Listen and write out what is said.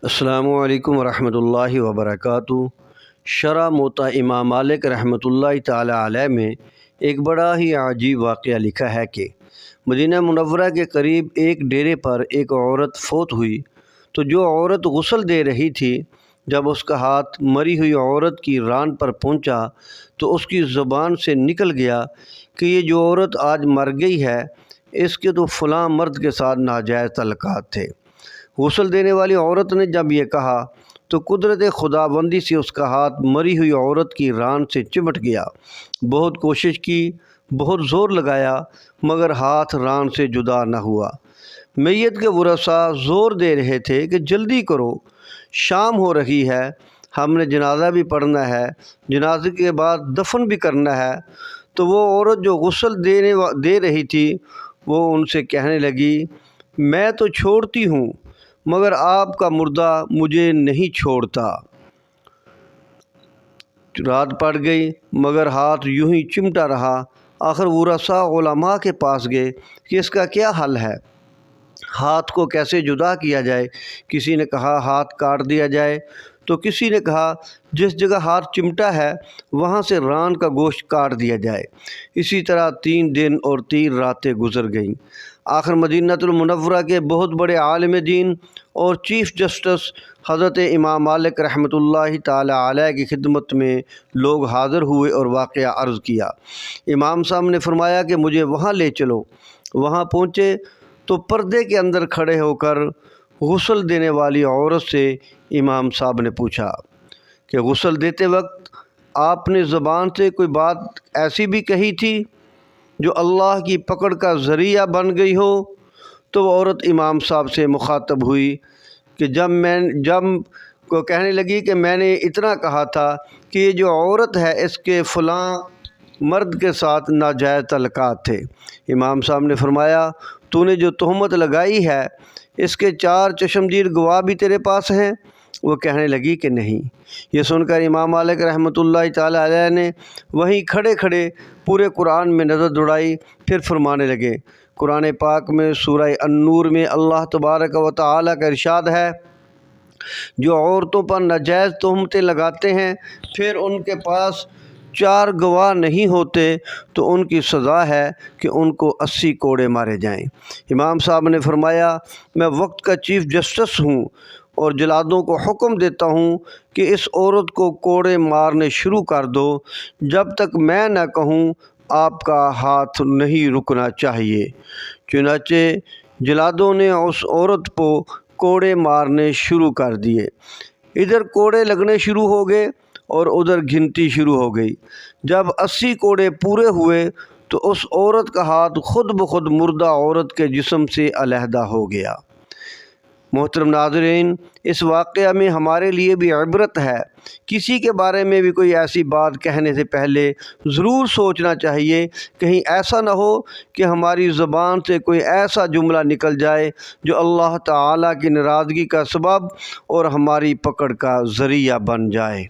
السلام علیکم ورحمۃ اللہ وبرکاتہ۔ شرح موطا امام مالک رحمۃ اللہ تعالی علیہ میں ایک بڑا ہی عجیب واقعہ لکھا ہے کہ مدینہ منورہ کے قریب ایک ڈیرے پر ایک عورت فوت ہوئی تو جو عورت غسل دے رہی تھی، جب اس کا ہاتھ مری ہوئی عورت کی ران پر پہنچا تو اس کی زبان سے نکل گیا کہ یہ جو عورت آج مر گئی ہے، اس کے تو فلاں مرد کے ساتھ ناجائز تعلقات تھے۔ غسل دینے والی عورت نے جب یہ کہا تو قدرت خداوندی سے اس کا ہاتھ مری ہوئی عورت کی ران سے چمٹ گیا۔ بہت کوشش کی، بہت زور لگایا، مگر ہاتھ ران سے جدا نہ ہوا۔ میت کے ورثاء زور دے رہے تھے کہ جلدی کرو، شام ہو رہی ہے، ہم نے جنازہ بھی پڑھنا ہے، جنازے کے بعد دفن بھی کرنا ہے۔ تو وہ عورت جو غسل دے رہی تھی وہ ان سے کہنے لگی، میں تو چھوڑتی ہوں مگر آپ کا مردہ مجھے نہیں چھوڑتا۔ رات پڑ گئی مگر ہاتھ یوں ہی چمٹا رہا۔ آخر ورثاء علماء کے پاس گئے کہ اس کا کیا حل ہے، ہاتھ کو کیسے جدا کیا جائے۔ کسی نے کہا ہاتھ کاٹ دیا جائے، تو کسی نے کہا جس جگہ ہاتھ چمٹا ہے وہاں سے ران کا گوشت کاٹ دیا جائے۔ اسی طرح 3 دن اور 3 راتیں گزر گئیں۔ آخر مدینہ المنورہ کے بہت بڑے عالم دین اور چیف جسٹس حضرت امام مالک رحمۃ اللہ تعالی علیہ کی خدمت میں لوگ حاضر ہوئے اور واقعہ عرض کیا۔ امام صاحب نے فرمایا کہ مجھے وہاں لے چلو۔ وہاں پہنچے تو پردے کے اندر کھڑے ہو کر غسل دینے والی عورت سے امام صاحب نے پوچھا کہ غسل دیتے وقت آپ نے زبان سے کوئی بات ایسی بھی کہی تھی جو اللہ کی پکڑ کا ذریعہ بن گئی ہو؟ تو وہ عورت امام صاحب سے مخاطب ہوئی کہ جب کو کہنے لگی کہ میں نے اتنا کہا تھا کہ یہ جو عورت ہے اس کے فلاں مرد کے ساتھ ناجائز تعلقات تھے۔ امام صاحب نے فرمایا، تو نے جو تہمت لگائی ہے اس کے 4 چشمگیر گواہ بھی تیرے پاس ہیں؟ وہ کہنے لگی کہ نہیں۔ یہ سن کر امام مالک رحمۃ اللہ تعالی علیہ نے وہیں کھڑے کھڑے پورے قرآن میں نظر دوڑائی، پھر فرمانے لگے۔ قرآن پاک میں سورہ النور میں اللہ تبارک و تعالی کا ارشاد ہے، جو عورتوں پر ناجائز تہمتیں لگاتے ہیں پھر ان کے پاس 4 گواہ نہیں ہوتے تو ان کی سزا ہے کہ ان کو 80 کوڑے مارے جائیں۔ امام صاحب نے فرمایا، میں وقت کا چیف جسٹس ہوں اور جلادوں کو حکم دیتا ہوں کہ اس عورت کو کوڑے مارنے شروع کر دو، جب تک میں نہ کہوں آپ کا ہاتھ نہیں رکنا چاہیے۔ چنانچہ جلادوں نے اس عورت کو کوڑے مارنے شروع کر دیے۔ ادھر کوڑے لگنے شروع ہو گئے اور ادھر گنتی شروع ہو گئی۔ جب 80 کوڑے پورے ہوئے تو اس عورت کا ہاتھ خود بخود مردہ عورت کے جسم سے علیحدہ ہو گیا۔ محترم ناظرین، اس واقعہ میں ہمارے لیے بھی عبرت ہے۔ کسی کے بارے میں بھی کوئی ایسی بات کہنے سے پہلے ضرور سوچنا چاہیے، کہیں ایسا نہ ہو کہ ہماری زبان سے کوئی ایسا جملہ نکل جائے جو اللہ تعالیٰ کی ناراضگی کا سبب اور ہماری پکڑ کا ذریعہ بن جائے۔